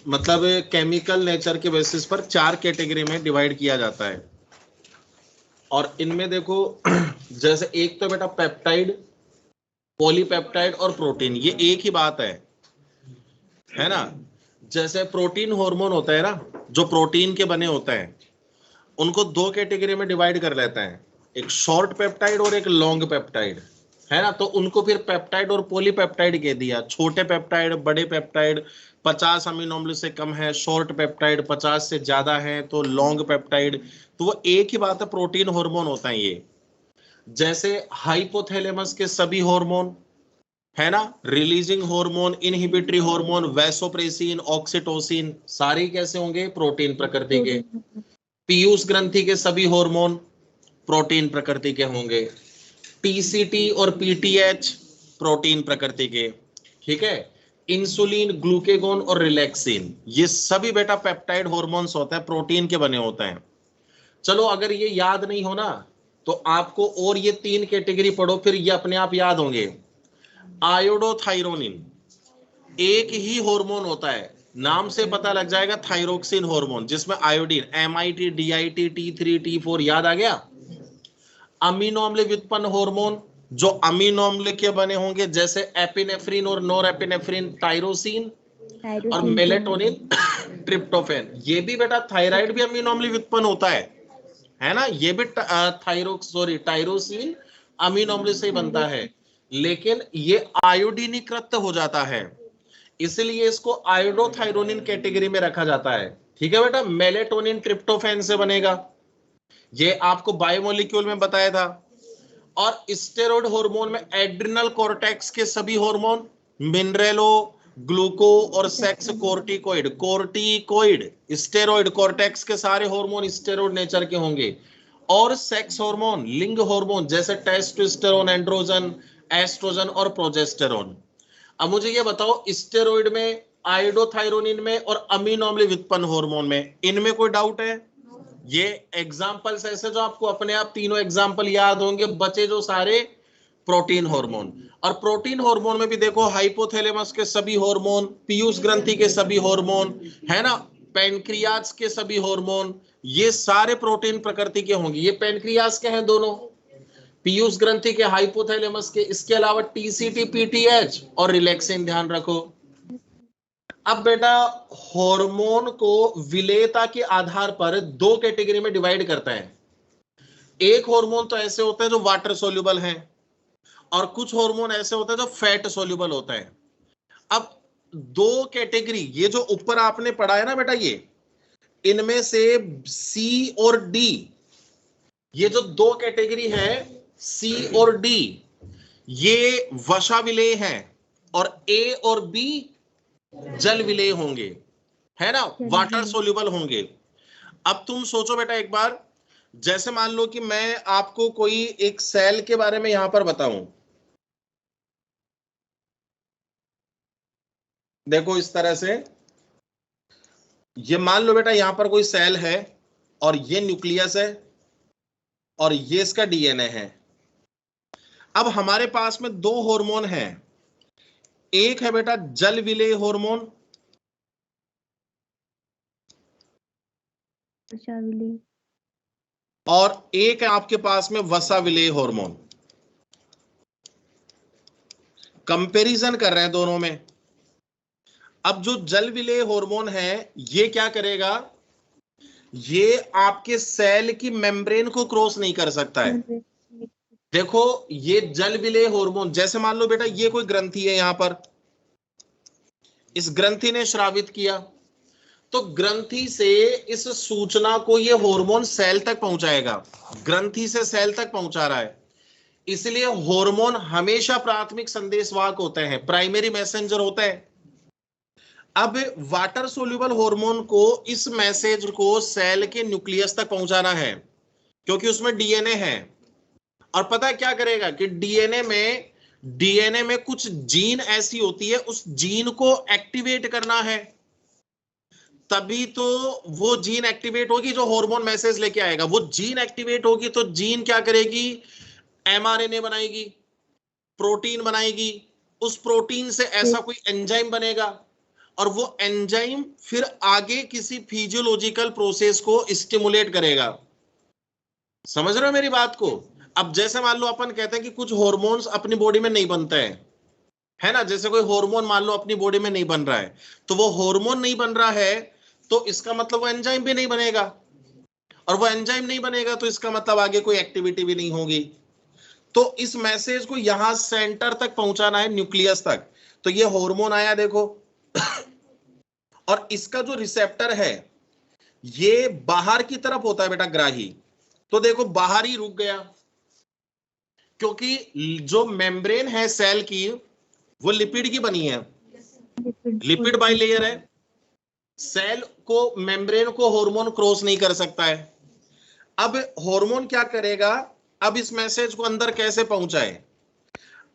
मतलब chemical nature के basis पर 4 कैटेगरी में डिवाइड किया जाता है। और इनमें देखो जैसे एक तो बेटा पेप्टाइड, पॉलीपेप्टाइड और प्रोटीन, ये एक ही बात है ना। जैसे प्रोटीन हार्मोन होता है ना, जो प्रोटीन के बने होते हैं, उनको 2 कैटेगरी में डिवाइड कर लेते हैं, एक शॉर्ट पेप्टाइड और एक लॉन्ग पेप्टाइड, है ना। तो उनको फिर पेप्टाइड और पॉलीपेप्टाइड कह दिया। छोटे पेप्टाइड, बड़े पेप्टाइड 50 अमीनो अम्ल से कम है, शॉर्ट पेप्टाइड 50 से ज्यादा है तो लॉन्ग पेप्टाइड। तो वो एक ही बात है, प्रोटीन हार्मोन होता है ये। जैसे हाइपोथैलेमस के सभी हार्मोन, है ना, releasing hormone, inhibitory hormone, vasopressin, oxytocin, सारे कैसे होंगे, प्रोटीन प्रकृति के। पीयूष ग्रंथि के सभी हार्मोन प्रोटीन प्रकृति के होंगे। टीसीटी और पीटीएच प्रोटीन प्रकृति के, ठीक है। इंसुलिन, ग्लूकेगोन और रिलैक्सिन, ये सभी बेटा पेप्टाइड हार्मोन्स होते हैं, प्रोटीन के बने होते हैं। चलो अगर ये याद नहीं होना तो आपको और ये 3 कैटेगरी पढ़ो, फिर ये अपने आप याद होंगे। आयोडोथायरोनिन एक ही हार्मोन होता है, नाम से पता लग जाएगा, थायरोक्सिन हार्मोन, जिसमें iodine, MIT, DIT, T3, T4 याद आ गया। अमीनो अम्ल व्युत्पन्न हार्मोन जो अमीनो अम्ल के बने होंगे, जैसे एपिनेफ्रिन और नोरेपिनेफ्रिन, टायरोसिन और मेलेटोनिन, ट्रिप्टोफैन। ये भी बेटा थायराइड भी अमीनो अम्ल व्युत्पन्न होता है ना, ये भी टायरोसिन अमीनो अम्ल से ही बनता है, लेकिन ये आयोडीनीकृत हो जाता है, इसलिए इसको आयोडोथायरोनिन कैटेगरी में रखा जाता है। ठीक है बेटा, मेलेटोनिन ट्रिप्टोफैन से बनेगा, ये आपको बायोमोलिक्यूल में बताया था। और स्टेरॉइड हार्मोन में एड्रिनल कॉर्टेक्स के सभी हार्मोन, मिनरेलो, ग्लूको और सेक्स कोर्टिकोइड, स्टेरॉइड कॉर्टेक्स के सारे हार्मोन स्टेरॉइड नेचर के होंगे। और सेक्स हार्मोन, लिंग हार्मोन, जैसे टेस्टोस्टेरोन, एंड्रोजन, एस्ट्रोजन और प्रोजेस्टेरोन। अब मुझे ये बताओ, स्टेरॉइड में, आयोडोथायरोनिन में और अमीनो अम्ल व्युत्पन्न हार्मोन में, इनमें कोई डाउट है? ये एग्जाम्पल्स ऐसे जो आपको अपने आप तीनों एग्जाम्पल याद होंगे, बचे जो सारे प्रोटीन हार्मोन। और प्रोटीन हार्मोन में भी देखो, हाइपोथैलेमस के सभी हार्मोन, पीयूष ग्रंथि के सभी हार्मोन, है ना, पैनक्रियाज के सभी हार्मोन, ये सारे प्रोटीन प्रकृति के होंगे। ये पैनक्रियाज के हैं दोनों, पीयूष ग्रंथि के, हाइपोथैलेमस के। इसके अलावा टीसीटी, पीटीएच और रिलैक्सिन, ध्यान रखो। अब बेटा हार्मोन को विलेयता के आधार पर 2 कैटेगरी में डिवाइड करता है। एक हार्मोन तो ऐसे होते हैं जो वाटर सोल्यूबल हैं, और कुछ हार्मोन ऐसे होते हैं जो फैट सोल्यूबल होते हैं। अब 2 कैटेगरी, ये जो ऊपर आपने पढ़ा है ना बेटा, ये इनमें से सी और डी, ये जो 2 कैटेगरी है सी और डी, ये वसा विलेय हैं, और ए और बी जल विलेय होंगे, है ना, वाटर सोल्यूबल होंगे। अब तुम सोचो बेटा एक बार, जैसे मान लो कि मैं आपको कोई एक सेल के बारे में यहां पर बताऊं, देखो इस तरह से, ये मान लो बेटा यहां पर कोई सेल है, और ये न्यूक्लियस है, और ये इसका डीएनए है। अब हमारे पास में 2 हार्मोन हैं, एक है बेटा जल विलेय हार्मोन, और एक है आपके पास में वसा विलेय हार्मोन। कंपैरिजन कर रहे हैं दोनों में। अब जो जल विलेय हार्मोन है, ये क्या करेगा, ये आपके सेल की मेम्ब्रेन को क्रॉस नहीं कर सकता है। देखो ये जल विलेय हार्मोन, जैसे मान लो बेटा ये कोई ग्रंथि है, यहां पर इस ग्रंथि ने स्रावित किया, तो ग्रंथि से इस सूचना को ये हार्मोन सेल तक पहुंचाएगा, ग्रंथि से सेल तक पहुंचा रहा है। इसलिए हार्मोन हमेशा प्राथमिक संदेशवाहक होते हैं, प्राइमरी मैसेंजर होते हैं। अब वाटर सोल्यूबल हार्मोन को इस मैसेज को सेल के न्यूक्लियस तक पहुंचाना है, क्योंकि उसमें डीएनए है। और पता है क्या करेगा कि डीएनए में कुछ जीन ऐसी होती है, उस जीन को एक्टिवेट करना है, तभी तो वो जीन एक्टिवेट होगी जो हार्मोन मैसेज लेके आएगा। वो जीन एक्टिवेट होगी तो जीन क्या करेगी, एमआरएनए बनाएगी, प्रोटीन बनाएगी, उस प्रोटीन से ऐसा कोई एंजाइम बनेगा, और वो एंजाइम फिर आगे किसी फिजियोलॉजिकल प्रोसेस को स्टिमुलेट करेगा। समझ रहे हो मेरी बात को? अब जैसे मान लो अपन कहते हैं कि कुछ हार्मोन्स अपनी बॉडी में नहीं बनते हैं, है ना, जैसे कोई हार्मोन मान लो अपनी बॉडी में नहीं बन रहा है, तो वो हार्मोन नहीं बन रहा है तो इसका मतलब वो एंजाइम भी नहीं बनेगा, और वो एंजाइम नहीं बनेगा तो इसका मतलब आगे कोई एक्टिविटी भी नहीं होगी। तो इस मैसेज को यहां सेंटर तक पहुंचाना है, न्यूक्लियस तक। तो ये हार्मोन आया देखो, और इसका जो रिसेप्टर है ये बाहर की तरफ होता है बेटा, ग्राही। तो देखो बाहर ही रुक गया, क्योंकि जो मेम्ब्रेन है सेल की वो लिपिड की बनी है, लिपिड बाइलेयर है। सेल को, मेम्ब्रेन को हार्मोन क्रॉस नहीं कर सकता है। अब हार्मोन क्या करेगा, अब इस मैसेज को अंदर कैसे पहुंचाए?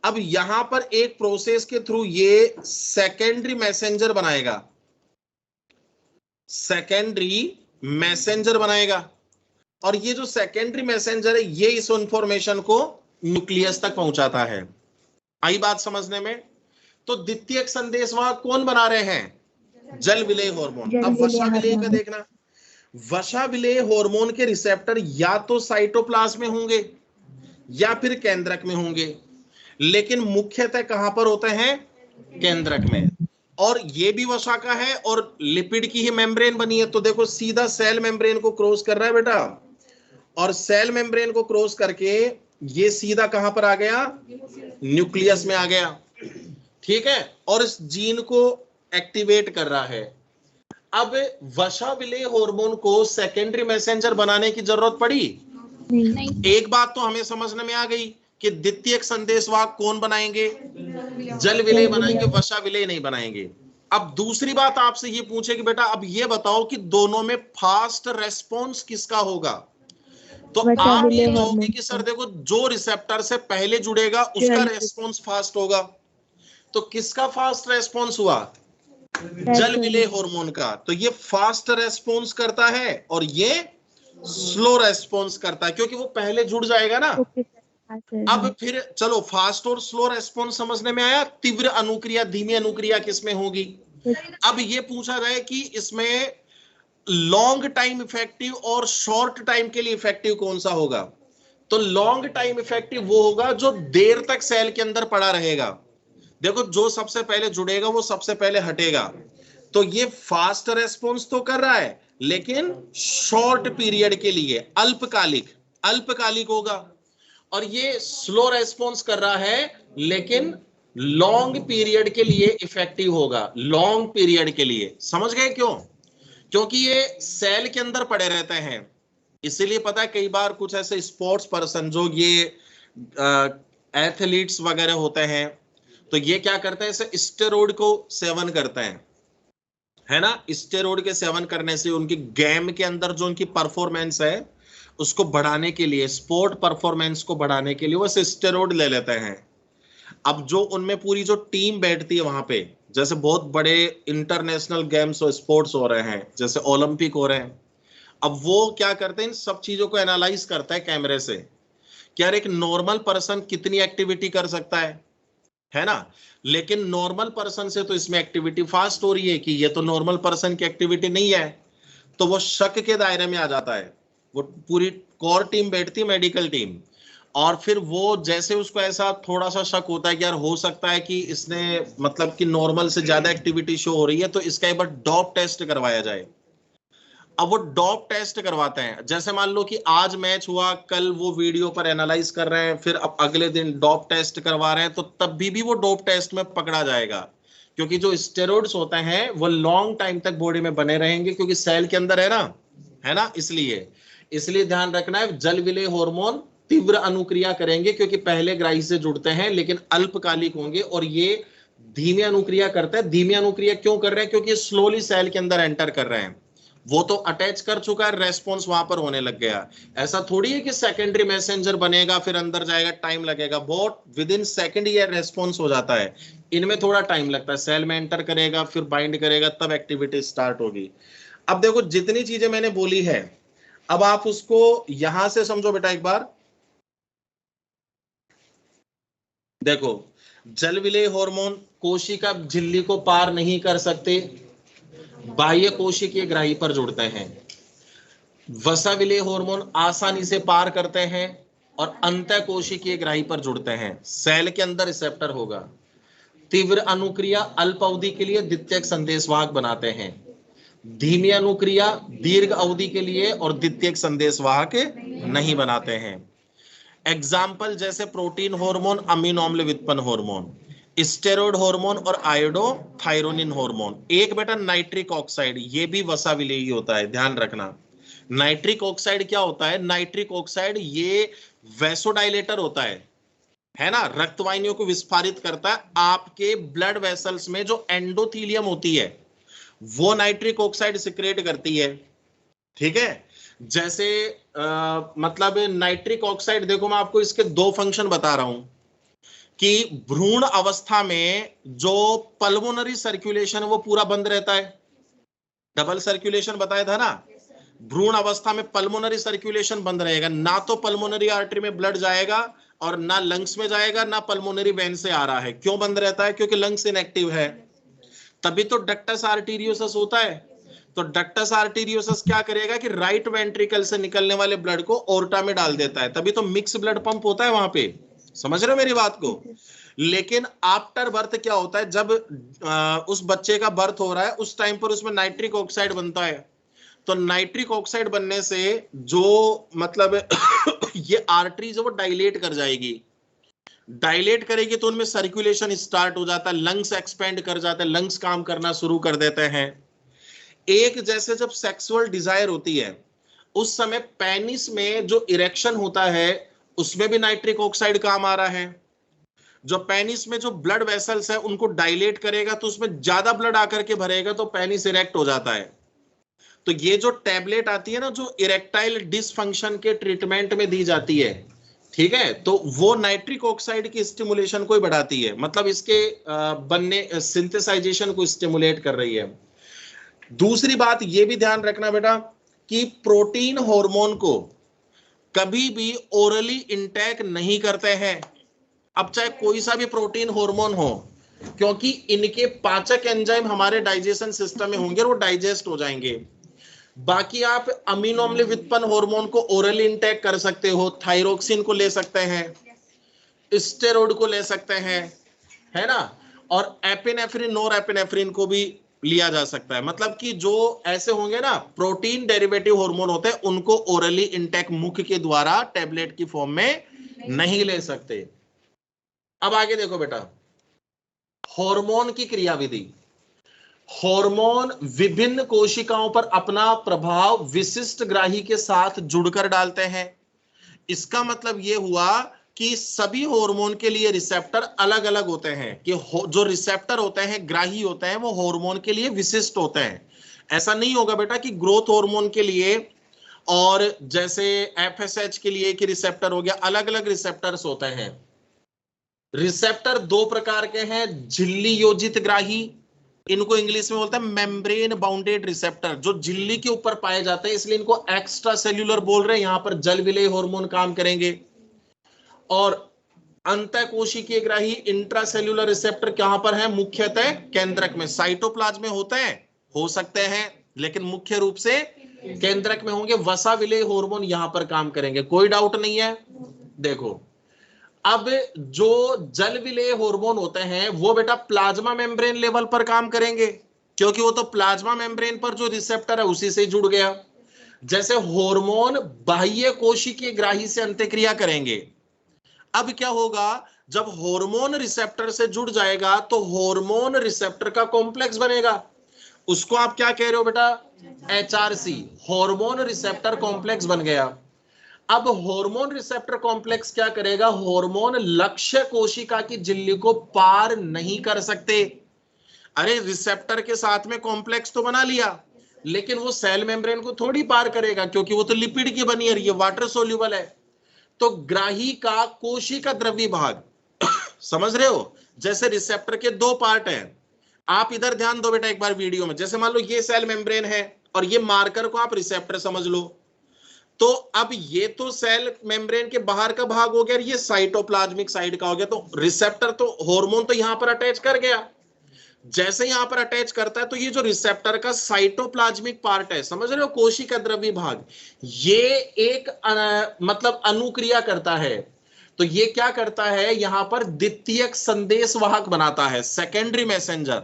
अब यहां पर एक प्रोसेस के थ्रू ये सेकेंडरी मैसेंजर बनाएगा, सेकेंडरी मैसेंजर बनाएगा, और ये जो सेकेंडरी मैसेंजर है ये इस इंफॉर्मेशन को न्यूक्लियस तक पहुंचाता है। आई बात समझने में? तो द्वितीयक संदेशवाहक कौन बना रहे हैं? जल विलेय हार्मोन। अब वसा विलेय का देखना, वसा विलेय हार्मोन के रिसेप्टर या तो साइटोप्लाज्म में होंगे या फिर केंद्रक में होंगे, लेकिन मुख्यतः कहां पर होते हैं? केंद्रक में। और ये भी वसा का है और लिपिड की ही मेम्ब्रेन बनी है, तो देखो सीधा सेल मेम्ब्रेन को क्रॉस कर रहा है बेटा, और सेल मेम्ब्रेन को क्रॉस करके ये सीधा कहां पर आ गया? न्यूक्लियस में आ गया, ठीक है, और इस जीन को एक्टिवेट कर रहा है। अब वसा विलेय हार्मोन को सेकेंडरी मैसेंजर बनाने की जरूरत पड़ी? नहीं। एक बात तो हमें समझने में आ गई कि द्वितीयक संदेशवाहक कौन बनाएंगे? जल विलेय बनाएंगे, वसा विलेय नहीं बनाएंगे। अब दूसरी बात आपसे ये पूछे कि बेटा अब ये बताओ कि दोनों में फास्ट रेस्पॉन्स किसका होगा? तो आप ये कहोगे कि सर देखो जो रिसेप्टर से पहले जुड़ेगा उसका रेस्पॉन्स फास्ट होगा। तो किसका फास्ट रेस्पॉन्स हुआ? जल विलेय हार्मोन का। तो ये फास्ट रेस्पॉन्स करता है और ये स्लो रेस्पॉन्स करता है, क्योंकि वो पहले जुड़ जाएगा ना। अब फिर चलो फास्ट और स्लो रेस्पॉन्स समझने में आया। तीव्र अनुक्रिया, धीमी अनुक्रिया किसमें होगी? अब ये पूछा जाए कि इसमें लॉन्ग टाइम इफेक्टिव और शॉर्ट टाइम के लिए इफेक्टिव कौन सा होगा? तो लॉन्ग टाइम इफेक्टिव वो होगा जो देर तक सेल के अंदर पड़ा रहेगा। देखो जो सबसे पहले जुड़ेगा वो सबसे पहले हटेगा। तो ये फास्ट रेस्पॉन्स तो कर रहा है लेकिन शॉर्ट पीरियड के लिए, अल्पकालिक, अल्पकालिक होगा। और ये स्लो रेस्पॉन्स कर रहा है लेकिन लॉन्ग पीरियड के लिए इफेक्टिव होगा, लॉन्ग पीरियड के लिए। समझ गए क्यों? क्योंकि ये सेल के अंदर पड़े रहते हैं। इसीलिए पता है कई बार कुछ ऐसे स्पोर्ट्स पर्सन जो ये एथलीट्स वगैरह होते हैं, तो ये क्या करते हैं, इसे स्टेरॉइड को सेवन करते हैं, है ना। स्टेरॉइड के सेवन करने से उनकी गेम के अंदर जो उनकी परफॉर्मेंस है उसको बढ़ाने के लिए, स्पोर्ट परफॉर्मेंस को बढ़ाने के लिए वो स्टेरॉइड ले लेते हैं। अब जो उनमें पूरी जो टीम बैठती है वहां पे, जैसे बहुत बड़े इंटरनेशनल गेम्स और स्पोर्ट्स हो रहे हैं, जैसे ओलंपिक हो रहे हैं, अब वो क्या करते हैं, इन सब चीजों को एनालाइज करता है कैमरे से कि यार एक नॉर्मल पर्सन कितनी एक्टिविटी कर सकता है ना। लेकिन नॉर्मल पर्सन से तो इसमें एक्टिविटी फास्ट हो रही है कि ये तो नॉर्मल पर्सन की एक्टिविटी नहीं है, तो वो शक के दायरे में आ जाता है। वो पूरी कोर टीम बैठती है, मेडिकल टीम, और फिर वो जैसे उसको ऐसा थोड़ा सा शक होता है कि यार हो सकता है कि इसने मतलब कि नॉर्मल से ज्यादा एक्टिविटी शो हो रही है, तो इसका एक बार डॉप टेस्ट करवाया जाए। अब वो डॉप टेस्ट करवाते हैं, जैसे मान लो कि आज मैच हुआ, कल वो वीडियो पर एनालाइज कर रहे हैं, फिर अब अगले दिन डॉप टेस्ट करवा रहे हैं, तो तब भी वो डॉप टेस्ट में पकड़ा जाएगा। क्योंकि जो स्टेरॉइड्स होते हैं वो लॉन्ग टाइम तक बॉडी में बने रहेंगे, क्योंकि सेल के अंदर है ना। इसलिए ध्यान रखना है, जल विलेय हार्मोन तीव्र अनुक्रिया करेंगे क्योंकि पहले ग्राही से जुड़ते हैं, लेकिन अल्पकालिक होंगे। और ये धीमी अनुक्रिया करते हैं। धीमी अनुक्रिया क्यों कर रहे हैं? क्योंकि स्लोली सेल के अंदर एंटर कर रहे हैं। वो तो अटैच कर चुका है, रेस्पॉन्स वहां पर होने लग गया। ऐसा थोड़ी है कि सेकेंडरी मैसेंजर बनेगा फिर अंदर जाएगा, टाइम लगेगा बहुत। विद इन सेकेंड ये रेस्पॉन्स हो जाता है। इनमें थोड़ा टाइम लगता है, सेल में एंटर करेगा, फिर बाइंड करेगा, तब एक्टिविटी स्टार्ट होगी। अब देखो जितनी चीजें मैंने बोली है, अब आप उसको यहां से समझो बेटा एक बार। देखो जल विलेय हार्मोन कोशिका झिल्ली को पार नहीं कर सकते, बाह्य कोशिकीय ग्राही पर जुड़ते हैं। वसा विलेय हार्मोन आसानी से पार करते हैं और अंतः कोशिकीय ग्राही पर जुड़ते हैं। सेल के अंदर रिसेप्टर होगा। तीव्र अनुक्रिया अल्प अवधि के लिए द्वितीयक संदेशवाहक बनाते हैं, धीमी अनुक्रिया दीर्घ अवधि के लिए और द्वितीयक संदेशवाहक नहीं बनाते हैं। एग्जाम्पल जैसे प्रोटीन हार्मोन, अमीनो अम्ल व्युत्पन्न हार्मोन, स्टेरॉइड हार्मोन और आयोडोथायरोनिन हार्मोन। एक बेटा नाइट्रिक ऑक्साइड, ये भी वसा विलेयी होता है, ध्यान रखना। नाइट्रिक ऑक्साइड क्या होता है? नाइट्रिक ऑक्साइड ये वैसोडाइलेटर होता है ना, रक्तवाहिनियों को विस्फारित करता है। आपके ब्लड वेसल्स में जो एंडोथीलियम होती है वो नाइट्रिक ऑक्साइड सिक्रेट करती है, ठीक है। जैसे मतलब नाइट्रिक ऑक्साइड, देखो मैं आपको इसके दो फंक्शन बता रहा हूं कि भ्रूण अवस्था में जो पल्मोनरी सर्कुलेशन है वो पूरा बंद रहता है, डबल सर्कुलेशन बताया था ना। भ्रूण अवस्था में पल्मोनरी सर्कुलेशन बंद रहेगा, ना तो पल्मोनरी आर्टरी में ब्लड जाएगा और ना लंग्स में जाएगा, ना पल्मोनरी वेन से आ रहा है। क्यों बंद रहता है? क्योंकि लंग्स इनएक्टिव है। तभी तो डक्टस आर्टीरियोसस होता है। तो डक्टस आर्टीरियोसस क्या करेगा कि राइट वेंट्रिकल से निकलने वाले ब्लड को ओर्टा में डाल देता है, तभी तो मिक्स ब्लड पंप होता है वहां पे। समझ रहे हो मेरी बात को? लेकिन आफ्टर बर्थ क्या होता है, जब उस बच्चे का बर्थ हो रहा है उस टाइम पर उसमें नाइट्रिक ऑक्साइड बनता है। तो नाइट्रिक ऑक्साइड बनने से जो मतलब ये आर्टरीज है वो डायलेट कर जाएगी, डायलेट करेगी तो उनमें सर्कुलेशन स्टार्ट हो जाता है, लंग्स एक्सपेंड कर जाते हैं, लंग्स काम करना शुरू कर देते हैं। एक जैसे जब सेक्सुअल डिजायर होती है उस समय पेनिस में जो इरेक्शन होता है उसमें भी नाइट्रिक ऑक्साइड काम आ रहा है। जो पेनिस में जो ब्लड वेसल्स है उनको डायलेट करेगा तो उसमें ज्यादा ब्लड आकर के भरेगा तो पेनिस इरेक्ट हो जाता है। तो ये जो टैबलेट आती है ना, जो इरेक्टाइल डिसफंक्शन के ट्रीटमेंट में दी जाती है, ठीक है, तो वो नाइट्रिक ऑक्साइड की स्टिमुलेशन को ही बढ़ाती है, मतलब इसके बनने सिंथेसाइजेशन को स्टिमुलेट कर रही है। दूसरी बात ये भी ध्यान रखना बेटा कि प्रोटीन हार्मोन को कभी भी ओरली इंटेक नहीं करते हैं, अब चाहे कोई सा भी प्रोटीन हार्मोन हो, क्योंकि इनके पाचक एंजाइम हमारे डाइजेशन सिस्टम में होंगे और वो डाइजेस्ट हो जाएंगे। बाकी आप अमीनो अम्ल व्युत्पन्न हार्मोन को ओरली इंटेक कर सकते हो, थायरोक्सिन को ले सकते हैं, स्टेरॉइड को ले सकते हैं, है ना, और एपिनेफ्रिन, नोर एपिनेफ्रिन को भी लिया जा सकता है। मतलब कि जो ऐसे होंगे ना प्रोटीन डेरिवेटिव हार्मोन होते हैं उनको ओरली इंटेक मुख के द्वारा टैबलेट की फॉर्म में नहीं ले सकते। अब आगे देखो बेटा, हार्मोन की क्रियाविधि। हार्मोन विभिन्न कोशिकाओं पर अपना प्रभाव विशिष्ट ग्राही के साथ जुड़कर डालते हैं। इसका मतलब यह हुआ कि सभी हार्मोन के लिए रिसेप्टर अलग अलग होते हैं, कि जो रिसेप्टर होते हैं, ग्राही होते हैं, वो हार्मोन के लिए विशिष्ट होते हैं। ऐसा नहीं होगा बेटा कि ग्रोथ हार्मोन के लिए और जैसे एफएसएच के लिए कि रिसेप्टर हो गया, अलग अलग रिसेप्टर्स होते हैं। रिसेप्टर दो प्रकार के हैं, झिल्ली योजित ग्राही, इनको इंग्लिश में बोलते हैं मेम्ब्रेन बाउंडेड रिसेप्टर, जो झिल्ली के ऊपर पाए जाते हैं, इसलिए इनको एक्स्ट्रा सेल्यूलर बोल रहे हैं। यहां पर जल विलेय हार्मोन काम करेंगे। और अंतःकोशिकीय ग्राही इंट्रासेल्यूलर रिसेप्टर कहां पर है? मुख्यतः केंद्रक में। साइटोप्लाज्म में होते हैं, हो सकते हैं, लेकिन मुख्य रूप से केंद्रक में होंगे। वसा विलेय हार्मोन यहां पर काम करेंगे, कोई डाउट नहीं है। देखो अब जो जल विलेय हार्मोन होते हैं वो बेटा प्लाज्मा मेम्ब्रेन लेवल पर काम करेंगे, क्योंकि वो तो प्लाज्मा मेम्ब्रेन पर जो रिसेप्टर है उसी से जुड़ गया। जैसे हार्मोन बाह्य कोशिकीय ग्राही से अंतःक्रिया करेंगे। अब क्या होगा, जब हार्मोन रिसेप्टर से जुड़ जाएगा तो हार्मोन रिसेप्टर का कॉम्प्लेक्स बनेगा। उसको आप क्या कह रहे हो बेटा? एचआरसी, हार्मोन रिसेप्टर कॉम्प्लेक्स बन गया। अब हार्मोन रिसेप्टर कॉम्प्लेक्स क्या करेगा? हार्मोन लक्ष्य कोशिका की झिल्ली को पार नहीं कर सकते। अरे रिसेप्टर के साथ में कॉम्प्लेक्स तो बना लिया, लेकिन वो सेल मेम्ब्रेन को थोड़ी पार करेगा, क्योंकि वो तो लिपिड की बनी है, ये वाटर सोल्यूबल है। तो ग्राही का कोशिका द्रव्य भाग समझ रहे हो? जैसे रिसेप्टर के दो पार्ट हैं, आप इधर ध्यान दो बेटा एक बार वीडियो में। जैसे मान लो ये सेल मेम्ब्रेन है और ये मार्कर को आप रिसेप्टर समझ लो। तो अब ये तो सेल मेम्ब्रेन के बाहर का भाग हो गया, ये साइटोप्लाज्मिक साइड का हो गया। तो रिसेप्टर तो हार्मोन तो यहां पर अटैच कर गया, जैसे यहाँ पर अटैच करता है तो ये जो रिसेप्टर का साइटोप्लाज्मिक पार्ट है, समझ रहे हो, कोशिका द्रव्य भाग, ये एक मतलब अनुक्रिया करता है। तो ये क्या करता है, यहां पर द्वितीयक संदेशवाहक बनाता है, सेकेंडरी मैसेंजर।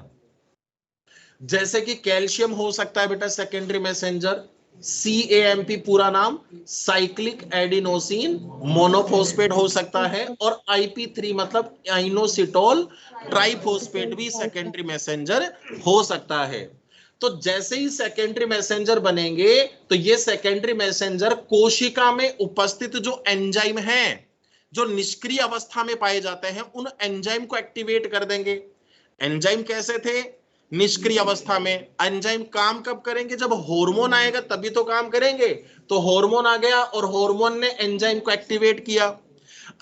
जैसे कि कैल्शियम हो सकता है बेटा सेकेंडरी मैसेंजर, CAMP पूरा नाम साइक्लिक एडिनोसिन मोनोफॉस्फेट हो सकता है, और IP3 मतलब आइनोसिटोल ट्राइफॉस्फेट भी सेकेंडरी मैसेंजर हो सकता है। तो जैसे ही सेकेंडरी मैसेंजर बनेंगे तो ये सेकेंडरी मैसेंजर कोशिका में उपस्थित जो एंजाइम हैं, जो निष्क्रिय अवस्था में पाए जाते हैं, उन एंजाइम को एक्टिवेट कर देंगे। एंजाइम कैसे थे, निष्क्रिय अवस्था में। एंजाइम काम कब करेंगे, जब हार्मोन आएगा तभी तो काम करेंगे। तो हार्मोन आ गया और हार्मोन ने एंजाइम को एक्टिवेट किया।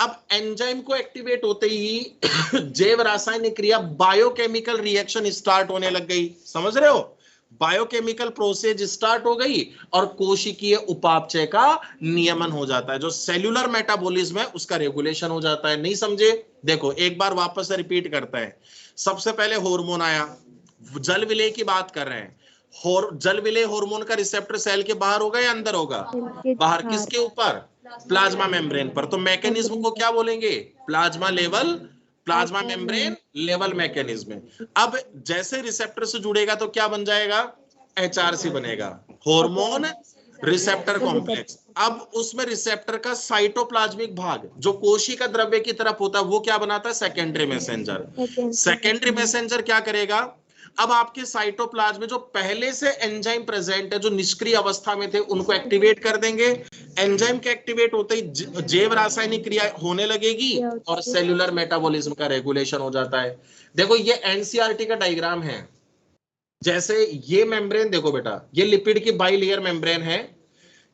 अब एंजाइम को एक्टिवेट होते ही जैव रासायनिक क्रिया, बायोकेमिकल रिएक्शन स्टार्ट होने लग गई, समझ रहे हो, बायोकेमिकल प्रोसेस स्टार्ट हो गई और कोशिकीय उपापचय का नियमन हो जाता है, जो सेल्यूलर मेटाबॉलिज्म है उसका रेगुलेशन हो जाता है। नहीं समझे, देखो एक बार वापस से रिपीट करते हैं। सबसे पहले हार्मोन आया, जल विलेय की बात कर रहे हैं। जल विलेय हार्मोन का रिसेप्टर सेल के बाहर होगा या अंदर होगा, बाहर, किसके ऊपर, प्लाज्मा मेम्ब्रेन पर। तो मैकेनिज्म को क्या बोलेंगे, प्लाज्मा मेम्ब्रेन लेवल मैकेनिज्म। अब जैसे रिसेप्टर से जुड़ेगा तो क्या बन जाएगा, HRC बनेगा, हार्मोन रिसेप्टर कॉम्प्लेक्स। अब उसमें रिसेप्टर का साइटोप्लाज्मिक भाग जो कोशिका द्रव्य की तरफ होता है वो क्या बनाता है, सेकेंडरी मैसेंजर। सेकेंडरी मैसेंजर क्या करेगा, अब आपके साइटोप्लाज्म में जो पहले से एंजाइम प्रेजेंट है, जो निष्क्रिय अवस्था में थे, उनको एक्टिवेट कर देंगे। एंजाइम के एक्टिवेट होते ही जैव रासायनिक क्रिया होने लगेगी और सेल्यूलर मेटाबॉलिज्म का रेगुलेशन हो जाता है। देखो ये एनसीईआरटी का डायग्राम है। जैसे ये मेम्ब्रेन देखो बेटा, ये लिपिड की बाइलेयर मेम्ब्रेन है,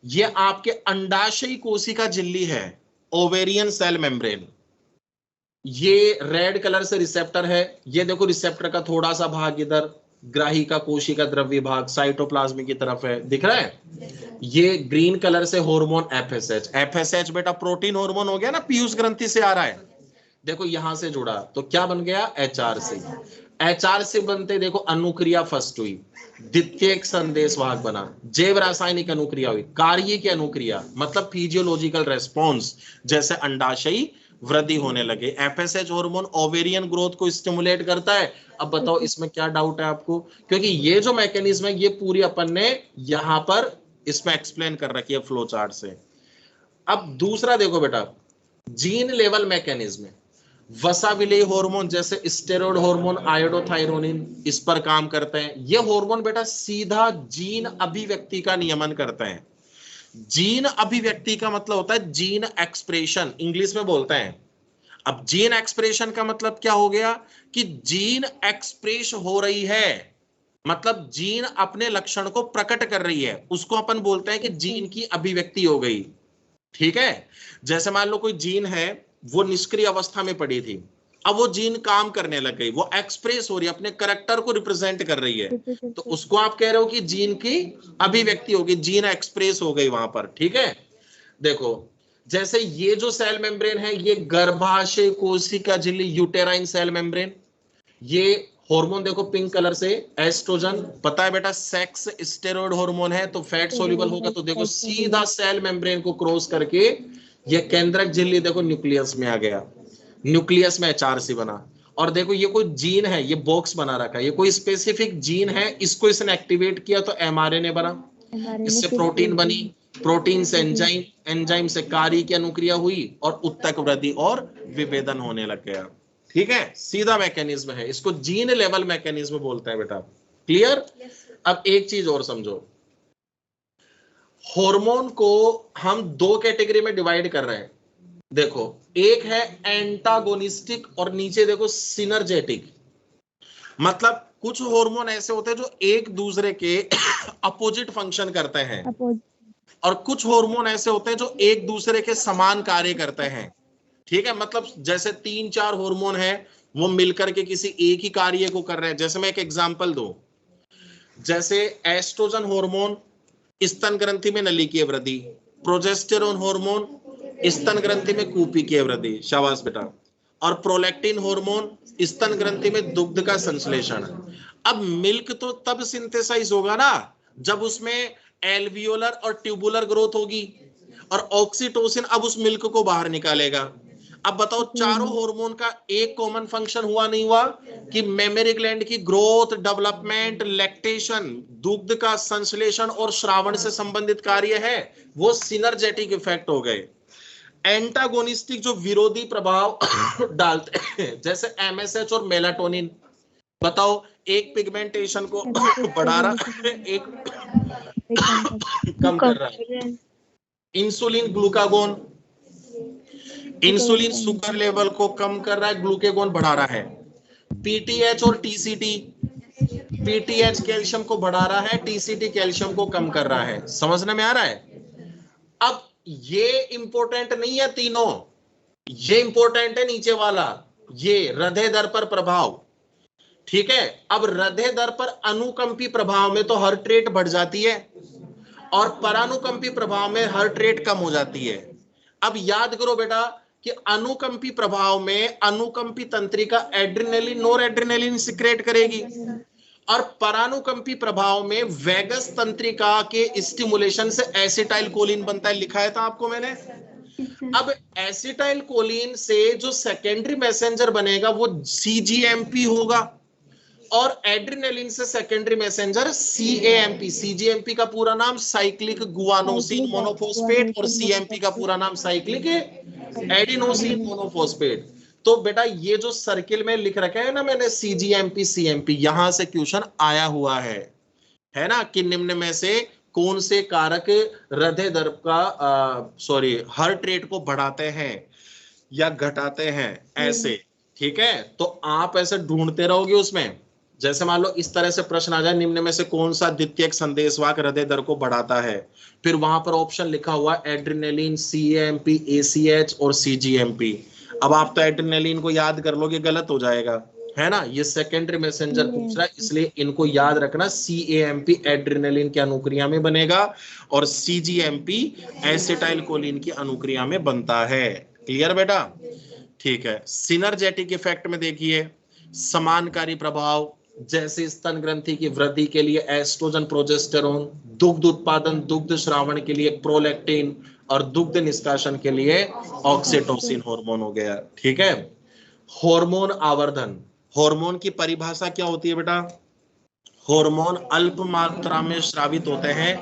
ये आपके अंडाशयी कोशिका झिल्ली है, ओवेरियन सेल मेम्ब्रेन। ये रेड कलर से रिसेप्टर है, ये देखो रिसेप्टर का थोड़ा सा भाग इधर ग्राही का कोशिका द्रव्य भाग साइटोप्लाज्म की तरफ है, दिख रहा है। ये ग्रीन कलर से हार्मोन FSH, FSH बेटा प्रोटीन हार्मोन हो गया ना, पीयूष ग्रंथि से आ रहा है, देखो यहां से जुड़ा तो क्या बन गया, HRC। HRC बनते देखो अनुक्रिया फर्स्ट हुई, द्वितीयक संदेशवाहक बना, जैव रासायनिक अनुक्रिया हुई, कार्य की अनुक्रिया मतलब फिजियोलॉजिकल रेस्पॉन्स, जैसे अंडाशयी वृद्धि होने लगे। FSH हार्मोन ओवेरियन ग्रोथ को स्टिमुलेट करता है। अब बताओ इसमें क्या डाउट है आपको, क्योंकि ये जो मैकेनिज्म है ये पूरी अपन ने यहां पर इसमें एक्सप्लेन कर रखी है फ्लो चार्ट से। अब दूसरा देखो बेटा, जीन लेवल मैकेनिज्म, वसा विलेय हार्मोन जैसे स्टेरॉइड हार्मोन, आयोडोथायरोनिन, इस पर काम करते हैं। ये हार्मोन बेटा सीधा जीन अभिव्यक्ति का नियमन करते हैं। जीन अभिव्यक्ति का मतलब होता है जीन एक्सप्रेशन, इंग्लिश में बोलते हैं। अब जीन एक्सप्रेशन का मतलब क्या हो गया कि जीन एक्सप्रेस हो रही है, मतलब जीन अपने लक्षण को प्रकट कर रही है, उसको अपन बोलते हैं कि जीन की अभिव्यक्ति हो गई। ठीक है, जैसे मान लो कोई जीन है, वो निष्क्रिय अवस्था में पड़ी थी, अब वो जीन काम करने लग गई, वो एक्सप्रेस हो रही है, अपने करैक्टर को रिप्रेजेंट कर रही है, तो उसको आप कह रहे हो कि जीन की अभिव्यक्ति होगी, जीन एक्सप्रेस हो गई वहां पर। ठीक है, देखो जैसे ये जो सेल मेम्ब्रेन है, ये गर्भाशय कोशिका झिल्ली यूटेराइन सेल मेम्ब्रेन, ये हार्मोन देखो पिंक कलर से एस्ट्रोजन, पता है बेटा सेक्स स्टेरॉइड हार्मोन है तो फैट सोल्यूबल होगा, तो देखो सीधा सेल मेम्ब्रेन को क्रॉस करके ये केंद्रक झिल्ली देखो न्यूक्लियस में आ गया, न्यूक्लियस में HRC बना। और देखो ये कोई जीन है, ये बॉक्स बना रखा है, ये कोई स्पेसिफिक जीन है, इसको इसने एक्टिवेट किया तो mRNA बना, इससे प्रोटीन बनी, प्रोटीन से एंजाइम, एंजाइम से कार्य की अनुक्रिया हुई और उत्तक वृद्धि और विभेदन होने लग गया। ठीक है, सीधा मैकेनिज्म है, इसको जीन लेवल मैकेनिज्म बोलते हैं बेटा। क्लियर? अब एक चीज और समझो, हार्मोन को हम दो कैटेगरी में डिवाइड कर रहे हैं। देखो एक है एंटागोनिस्टिक और नीचे देखो सिनर्जेटिक, मतलब कुछ हार्मोन ऐसे होते हैं जो एक दूसरे के अपोजिट फंक्शन करते हैं, और कुछ हार्मोन ऐसे होते हैं जो एक दूसरे के समान कार्य करते हैं। ठीक है, मतलब जैसे 3-4 हार्मोन है वो मिलकर के किसी एक ही कार्य को कर रहे हैं। जैसे मैं एक एग्जांपल दूं, जैसे एस्ट्रोजन हार्मोन स्तन ग्रंथि में नलिकीय वृद्धि, प्रोजेस्टेरोन हार्मोन स्तन ग्रंथि में कूपीकीय वृद्धि। शाबाश बेटा। और प्रोलैक्टिन हार्मोन स्तन ग्रंथि में दुग्ध का संश्लेषण। अब मिल्क तो तब सिंथेसाइज होगा ना जब उसमें एल्वियोलर और ट्यूबुलर ग्रोथ होगी, और ऑक्सीटोसिन अब उस मिल्क को बाहर निकालेगा। अब बताओ चारों हार्मोन का एक कॉमन फंक्शन हुआ नहीं हुआ कि मेमोरी ग्लैंड की ग्रोथ, डेवलपमेंट, लैक्टेशन, दुग्ध का संश्लेषण और श्रावण से संबंधित कार्य है, वो सिनर्जेटिक इफेक्ट हो गए। एंटागोनिस्टिक जो विरोधी प्रभाव डालते हैं जैसे एमएसएच और मेलाटोनिन, बताओ एक पिगमेंटेशन को बढ़ा रहा है, एक कम कर रहा है। Insulin glucagon, insulin sugar level को कम कर रहा है, ग्लूकागोन बढ़ा रहा है। पीटीएच और टीसीटी, पीटीएच कैल्शियम को बढ़ा रहा है, टीसीटी कैल्शियम को कम कर रहा है। समझने में आ रहा है? अब ये इंपॉर्टेंट नहीं है तीनों, ये इंपॉर्टेंट है नीचे वाला, ये हृदय दर पर प्रभाव। ठीक है, अब हृदय दर पर अनुकंपी प्रभाव में तो हार्ट रेट बढ़ जाती है और परानुकंपी प्रभाव में हार्ट रेट कम हो जाती है। अब याद करो बेटा कि अनुकंपी प्रभाव में अनुकंपी तंत्रिका एड्रेनलिन, नोरएड्रेनलिन सिक्रेट करेगी, और परानुकंपी प्रभाव में वेगस तंत्रिका के स्टिमुलेशन से एसिटाइल कोलिन बनता है, लिखा है था आपको मैंने। अब एसिटाइल कोलिन से जो सेकेंडरी मैसेंजर बनेगा वो सीजीएमपी होगा, और एड्रेनलिन से सेकेंडरी मैसेंजर सीएएमपी। सीजीएमपी का पूरा नाम साइक्लिक गुआनोसिन मोनोफॉस्फेट और सीएमपी का पूरा नाम साइक्लिक एडिनोसिन मोनोफॉस्फेट। तो बेटा ये जो सर्किल में लिख रखा है ना मैंने सीजीएमपी सीएमपी, यहां से क्वेश्चन आया हुआ है ना, कि निम्न में से कौन से कारक हृदय दर का हार्ट रेट को बढ़ाते हैं या घटाते हैं, ऐसे। ठीक है, तो आप ऐसे ढूंढते रहोगे उसमें। जैसे मान लो इस तरह से प्रश्न आ जाए, निम्न में से कौन सा द्वितीयक संदेशवाहक हृदय दर को बढ़ाता है, फिर वहां पर ऑप्शन लिखा हुआ एड्रेनलिन, सीएमपी, एसीएच और सीजीएमपी। अब आप तो एड्रेनलिन को याद कर लोगे, गलत हो जाएगा, है ना। ये सेकेंडरी मैसेंजर पूछ रहा है, इसलिए इनको याद रखना। सीएमपी एड्रेनलिन की अनुक्रिया में बनेगा और सीजीएमपी एसिटाइल कोलिन की अनुक्रिया में बनता है। क्लियर बेटा? ठीक है। सिनर्जेटिक इफेक्ट में देखिए समानकारी प्रभाव, जैसे स्तन ग्रंथि की वृद्धि के लिए एस्ट्रोजन प्रोजेस्टेरोन, दुग्ध उत्पादन दुग्ध श्रावण के लिए प्रोलैक्टिन, और दुग्ध निष्कासन के लिए ऑक्सीटोसिन हार्मोन हो गया। ठीक है। हार्मोन आवर्धन, हार्मोन की परिभाषा क्या होती है बेटा? हार्मोन अल्प मात्रा में स्रावित होते हैं,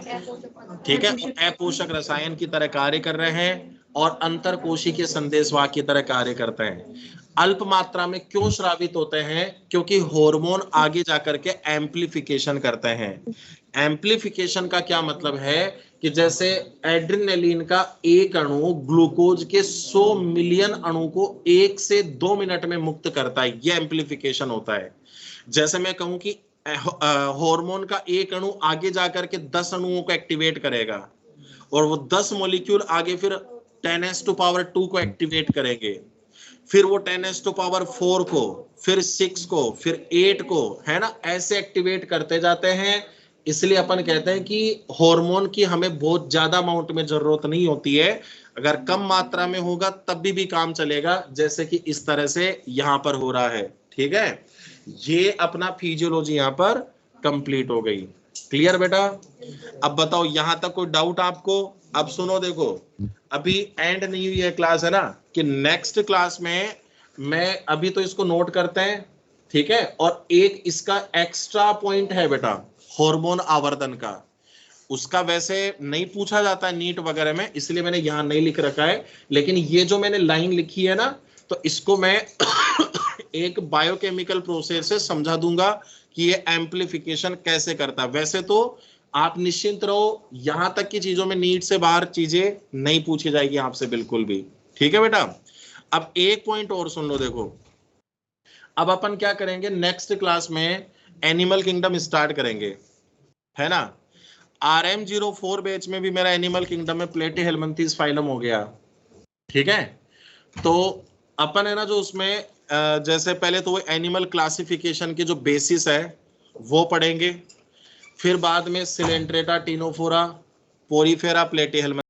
ठीक है, और अपोषक रसायन की तरह कार्य कर रहे हैं और अंतरकोशिकीय संदेशवाहक की तरह कार्य करते हैं। अल्प मात्रा में क्यों स्रावित होते हैं? क्योंकि हार्मोन आगे जाकर के एम्प्लीफिकेशन करते हैं। एम्प्लीफिकेशन का क्या मतलब है कि जैसे एड्रेनलिन का एक अणु ग्लूकोज के 100 मिलियन अणु को 1 से 2 मिनट में मुक्त करता है, यह एम्प्लीफिकेशन होता है। जैसे मैं कहूं कि हार्मोन का एक अणु आगे जाकर के 10 अणुओं को एक्टिवेट करेगा, और वो 10 मॉलिक्यूल आगे फिर 10⁻² को एक्टिवेट करेंगे, फिर वो 10⁻⁴ को, फिर 6 को, फिर 8 को, है ना, ऐसे एक्टिवेट करते जाते हैं। इसलिए अपन कहते हैं कि हार्मोन की हमें बहुत ज्यादा अमाउंट में जरूरत नहीं होती है, अगर कम मात्रा में होगा तब भी काम चलेगा, जैसे कि इस तरह से यहां पर हो रहा है। ठीक है, ये अपना फिजियोलॉजी यहां पर कंप्लीट हो गई। क्लियर बेटा? अब बताओ यहां तक कोई डाउट आपको? अब सुनो, देखो अभी एंड नहीं हुई है क्लास, है ना, कि नेक्स्ट क्लास में मैं अभी तो इसको नोट करते हैं, ठीक है, और एक इसका एक्स्ट्रा पॉइंट है बेटा हार्मोन आवर्धन का, उसका वैसे नहीं पूछा जाता है नीट वगैरह में, इसलिए मैंने यहां नहीं लिख रखा है, लेकिन ये जो मैंने लाइन लिखी है ना, तो इसको मैं एक बायोकेमिकल प्रोसेस से समझा दूंगा कि ये एम्प्लीफिकेशन कैसे करता है। वैसे तो आप निश्चिंत रहो, यहां तक की चीजों में नीट से बाहर चीजें नहीं पूछी जाएगी आपसे बिल्कुल भी। ठीक है बेटा? अब एक पॉइंट और सुन लो, देखो अब अपन क्या करेंगे, नेक्स्ट क्लास में एनिमल किंगडम स्टार्ट करेंगे, है ना। RM04 बैच में भी मेरा एनिमल किंगडम में प्लेटीहेल्मिन्थेस फाइलम हो गया। ठीक है, तो अपन है ना जो उसमें जैसे पहले तो वो एनिमल क्लासिफिकेशन के जो बेसिस है वो पढ़ेंगे, फिर बाद में सिलेंट्रेटा, टिनोफोरा, पोरीफेरा, प्लेटीहेल्मिन्थेस